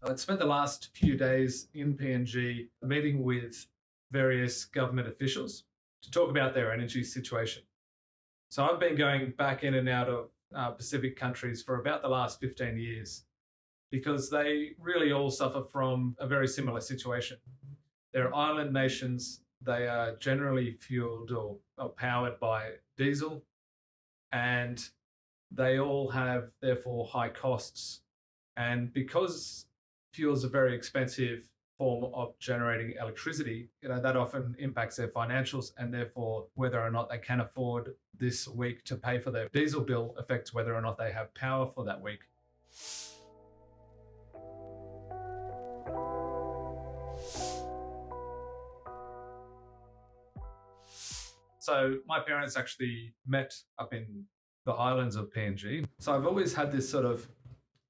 I'd spent the last few days in PNG meeting with various government officials to talk about their energy situation. So I've been going back in and out of Pacific countries for about the last 15 years because they really all suffer from a very similar situation. They're island nations. They are generally fueled or powered by diesel, and they all have, therefore, high costs. And because fuel is a very expensive form of generating electricity, that often impacts their financials, and therefore whether or not they can afford this week to pay for their diesel bill affects whether or not they have power for that week. So my parents actually met up in the islands of PNG. So I've always had this sort of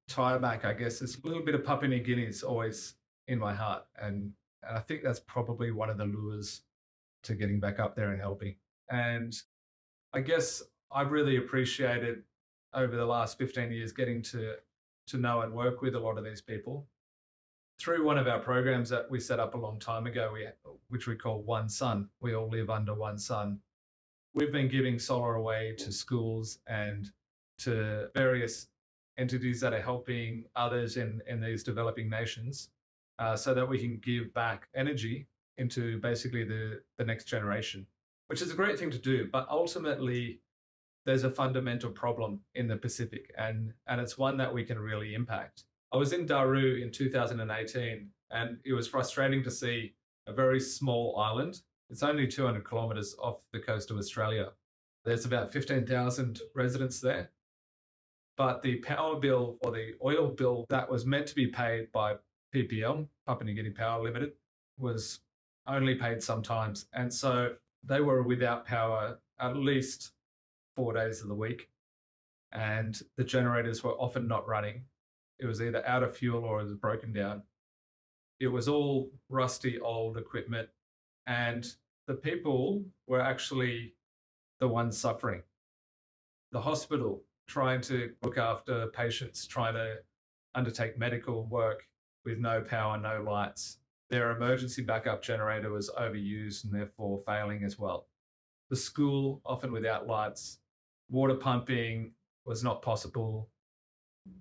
tie back, I guess, this little bit of Papua New Guinea is always in my heart. And I think that's probably one of the lures to getting back up there and helping. And I guess I've really appreciated over the last 15 years getting to know and work with a lot of these people. Through one of our programs that we set up a long time ago, which we call One Sun, we all live under one sun. We've been giving solar away to schools and to various entities that are helping others in these developing nations so that we can give back energy into basically the next generation, which is a great thing to do. But ultimately, there's a fundamental problem in the Pacific, and it's one that we can really impact. I was in Daru in 2018, and it was frustrating to see a very small island. It's only 200 kilometers off the coast of Australia. There's about 15,000 residents there. But the power bill or the oil bill that was meant to be paid by PPL, Papua New Guinea Power Limited, was only paid sometimes. And so they were without power at least 4 days of the week. And the generators were often not running. It was either out of fuel or it was broken down. It was all rusty old equipment. And the people were actually the ones suffering. The hospital trying to look after patients, trying to undertake medical work with no power, no lights. Their emergency backup generator was overused and therefore failing as well. The school, often without lights. Water pumping was not possible.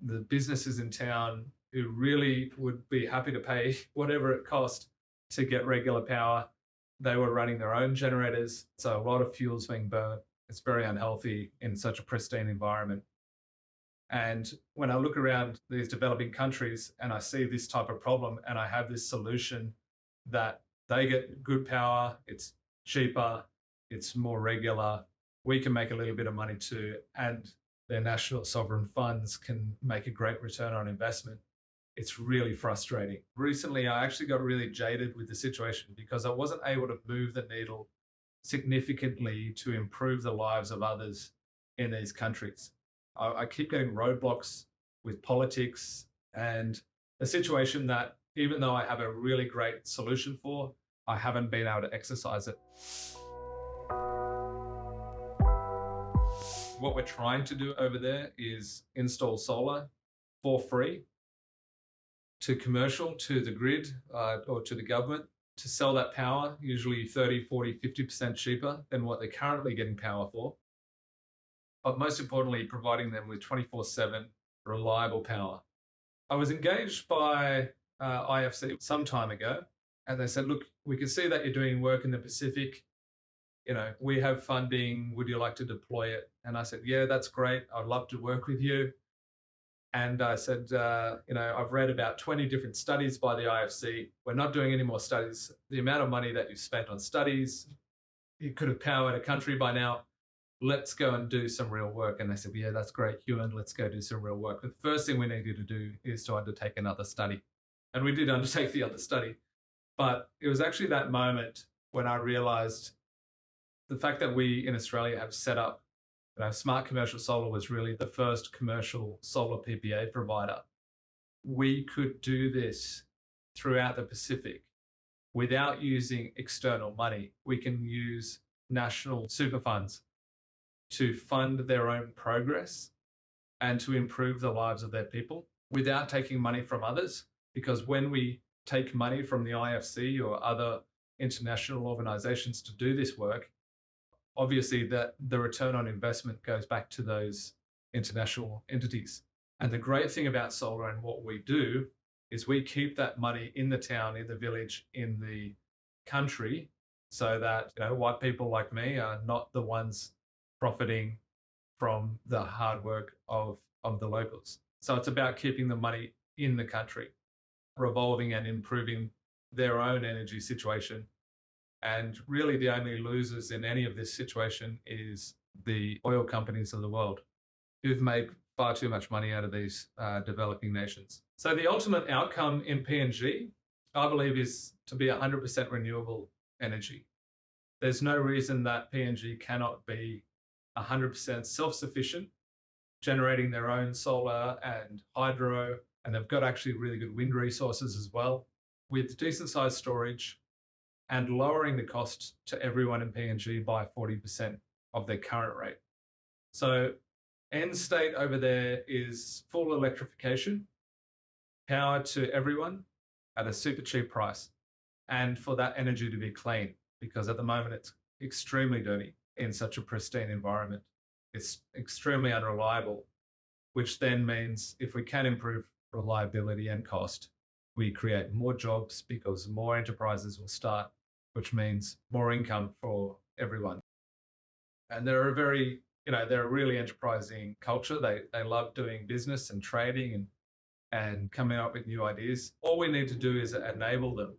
The businesses in town who really would be happy to pay whatever it cost to get regular power, they were running their own generators. So a lot of fuel's being burnt. It's very unhealthy in such a pristine environment. And when I look around these developing countries and I see this type of problem and I have this solution that they get good power, it's cheaper, it's more regular, we can make a little bit of money too, and their national sovereign funds can make a great return on investment. It's really frustrating. Recently, I actually got really jaded with the situation because I wasn't able to move the needle significantly to improve the lives of others in these countries. I keep getting roadblocks with politics and a situation that, even though I have a really great solution for, I haven't been able to exercise it. What we're trying to do over there is install solar for free to commercial, to the grid, or to the government, to sell that power, usually 30, 40, 50% cheaper than what they're currently getting power for. But most importantly, providing them with 24/7 reliable power. I was engaged by IFC some time ago, and they said, look, we can see that you're doing work in the Pacific. We have funding. Would you like to deploy it? And I said, yeah, that's great. I'd love to work with you. And I said, I've read about 20 different studies by the IFC. We're not doing any more studies. The amount of money that you spent on studies, you could have powered a country by now. Let's go and do some real work. And they said, yeah, that's great, Ewan. Let's go do some real work. But the first thing we need you to do is to undertake another study. And we did undertake the other study. But it was actually that moment when I realized the fact that we in Australia have set up, Smart Commercial Solar was really the first commercial solar PPA provider. We could do this throughout the Pacific without using external money. We can use national super funds to fund their own progress and to improve the lives of their people without taking money from others. because when we take money from the IFC or other international organizations to do this work, obviously that the return on investment goes back to those international entities. And the great thing about solar and what we do is we keep that money in the town, in the village, in the country, so that white people like me are not the ones profiting from the hard work of the locals. So it's about keeping the money in the country, revolving and improving their own energy situation. And really the only losers in any of this situation is the oil companies of the world, who've made far too much money out of these developing nations. So the ultimate outcome in PNG, I believe, is to be 100% renewable energy. There's no reason that PNG cannot be 100% self-sufficient, generating their own solar and hydro, and they've got actually really good wind resources as well, with decent sized storage and lowering the cost to everyone in PNG by 40% of their current rate. So end state over there is full electrification, power to everyone at a super cheap price, and for that energy to be clean, because at the moment it's extremely dirty in such a pristine environment. It's extremely unreliable, which then means if we can improve reliability and cost, we create more jobs because more enterprises will start, which means more income for everyone. And they're they're a really enterprising culture. They love doing business and trading and coming up with new ideas. All we need to do is enable them,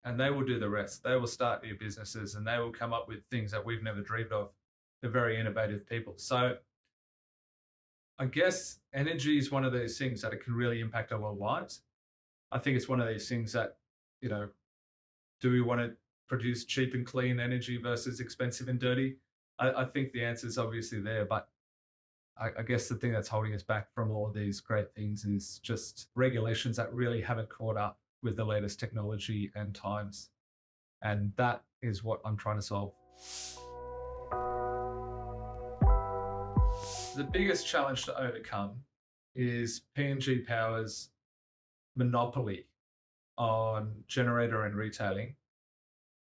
and they will do the rest. They will start new businesses and they will come up with things that we've never dreamed of. They're very innovative people. So I guess energy is one of those things that it can really impact our lives. I think it's one of these things that, do we want to produce cheap and clean energy versus expensive and dirty? I think the answer is obviously there, but I guess the thing that's holding us back from all of these great things is just regulations that really haven't caught up with the latest technology and times. And that is what I'm trying to solve. The biggest challenge to overcome is PNG Power's monopoly on generator and retailing,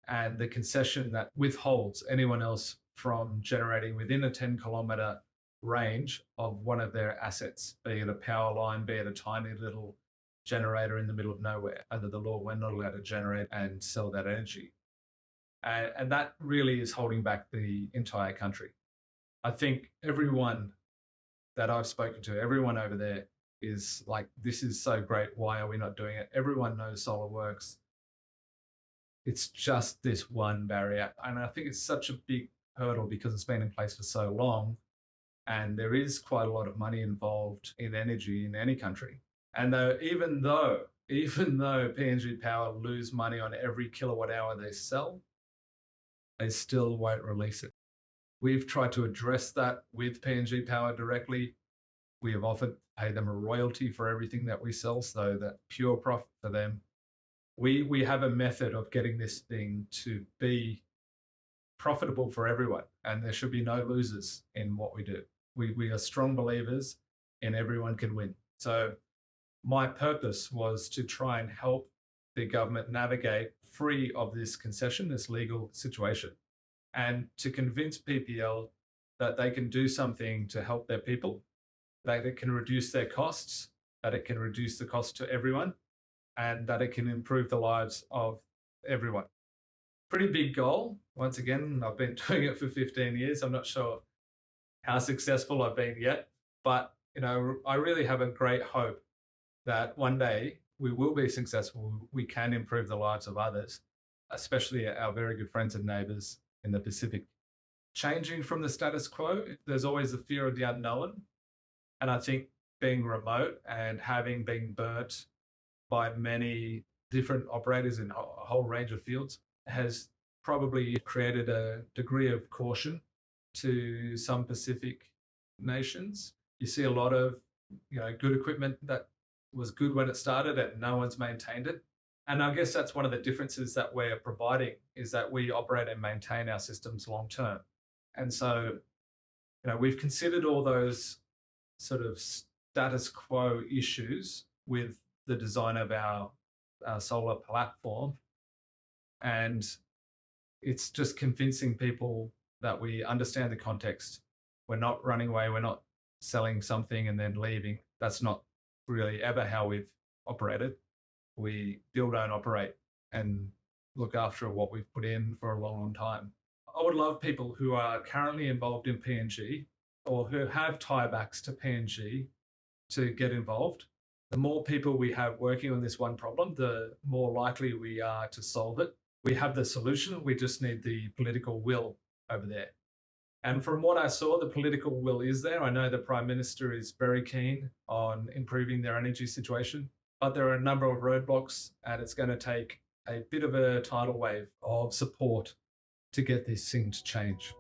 and the concession that withholds anyone else from generating within a 10-kilometre range of one of their assets, be it a power line, be it a tiny little generator in the middle of nowhere. Under the law, we're not allowed to generate and sell that energy. And that really is holding back the entire country. I think everyone that I've spoken to, everyone over there is like, this is so great. Why are we not doing it? Everyone knows solar works. It's just this one barrier. And I think it's such a big hurdle because it's been in place for so long. And there is quite a lot of money involved in energy in any country. And even though PNG Power lose money on every kilowatt hour they sell, they still won't release it. We've tried to address that with PNG Power directly. We have offered to pay them a royalty for everything that we sell, so that pure profit for them. We have a method of getting this thing to be profitable for everyone, and there should be no losers in what we do. We are strong believers in everyone can win. So my purpose was to try and help the government navigate free of this concession, this legal situation, and to convince PPL that they can do something to help their people, that it can reduce their costs, that it can reduce the cost to everyone, and that it can improve the lives of everyone. Pretty big goal. Once again, I've been doing it for 15 years. I'm not sure how successful I've been yet, but I really have a great hope that one day we will be successful. We can improve the lives of others, especially our very good friends and neighbors in the Pacific. Changing from the status quo, there's always the fear of the unknown. And I think being remote and having been burnt by many different operators in a whole range of fields has probably created a degree of caution to some Pacific nations. You see a lot of good equipment that was good when it started and no one's maintained it. And I guess that's one of the differences that we're providing, is that we operate and maintain our systems long term. And so, we've considered all those sort of status quo issues with the design of our solar platform. And it's just convincing people that we understand the context. We're not running away. We're not selling something and then leaving. That's not really ever how we've operated. We build, own, operate, and look after what we've put in for a long, long time. I would love people who are currently involved in PNG or who have tiebacks to PNG to get involved. The more people we have working on this one problem, the more likely we are to solve it. We have the solution. We just need the political will over there. And from what I saw, the political will is there. I know the Prime Minister is very keen on improving their energy situation, but there are a number of roadblocks, and it's going to take a bit of a tidal wave of support to get this thing to change.